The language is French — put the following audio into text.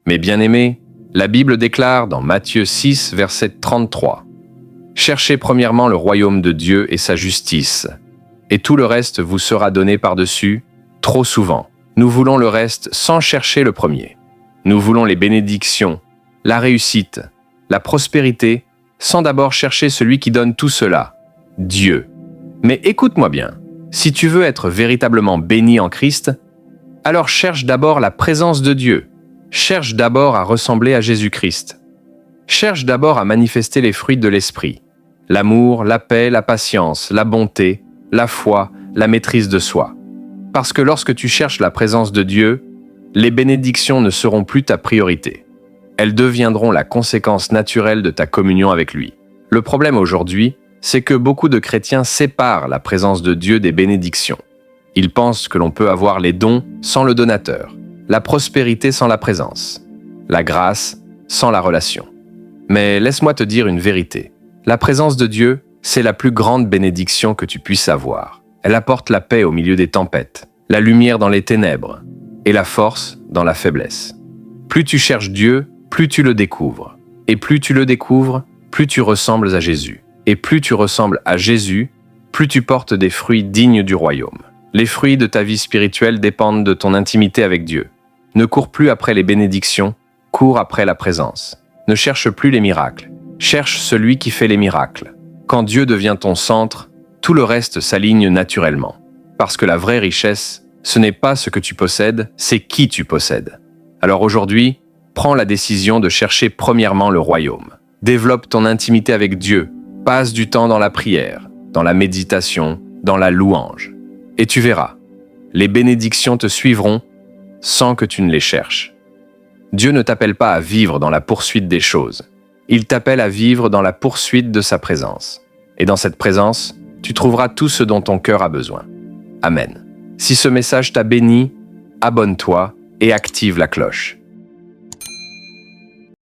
Mes bien-aimés, la Bible déclare dans Matthieu 6, verset 33 « Cherchez premièrement le royaume de Dieu et sa justice, et tout le reste vous sera donné par-dessus. » Trop souvent, nous voulons le reste sans chercher le premier. Nous voulons les bénédictions, la réussite, la prospérité, sans d'abord chercher celui qui donne tout cela, Dieu. Mais écoute-moi bien, si tu veux être véritablement béni en Christ, alors cherche d'abord la présence de Dieu. Cherche d'abord à ressembler à Jésus-Christ. Cherche d'abord à manifester les fruits de l'esprit. L'amour, la paix, la patience, la bonté, la foi, la maîtrise de soi. Parce que lorsque tu cherches la présence de Dieu, les bénédictions ne seront plus ta priorité. Elles deviendront la conséquence naturelle de ta communion avec lui. Le problème aujourd'hui, c'est que beaucoup de chrétiens séparent la présence de Dieu des bénédictions. Ils pensent que l'on peut avoir les dons sans le donateur, la prospérité sans la présence, la grâce sans la relation. Mais laisse-moi te dire une vérité. La présence de Dieu, c'est la plus grande bénédiction que tu puisses avoir. Elle apporte la paix au milieu des tempêtes, la lumière dans les ténèbres et la force dans la faiblesse. Plus tu cherches Dieu, plus tu le découvres. Et plus tu le découvres, plus tu ressembles à Jésus. Et plus tu ressembles à Jésus, plus tu portes des fruits dignes du royaume. Les fruits de ta vie spirituelle dépendent de ton intimité avec Dieu. Ne cours plus après les bénédictions, cours après la présence. Ne cherche plus les miracles, cherche celui qui fait les miracles. Quand Dieu devient ton centre, tout le reste s'aligne naturellement. Parce que la vraie richesse, ce n'est pas ce que tu possèdes, c'est qui tu possèdes. Alors aujourd'hui, prends la décision de chercher premièrement le royaume. Développe ton intimité avec Dieu. Passe du temps dans la prière, dans la méditation, dans la louange. Et tu verras, les bénédictions te suivront sans que tu ne les cherches. Dieu ne t'appelle pas à vivre dans la poursuite des choses. Il t'appelle à vivre dans la poursuite de sa présence. Et dans cette présence, tu trouveras tout ce dont ton cœur a besoin. Amen. Si ce message t'a béni, abonne-toi et active la cloche.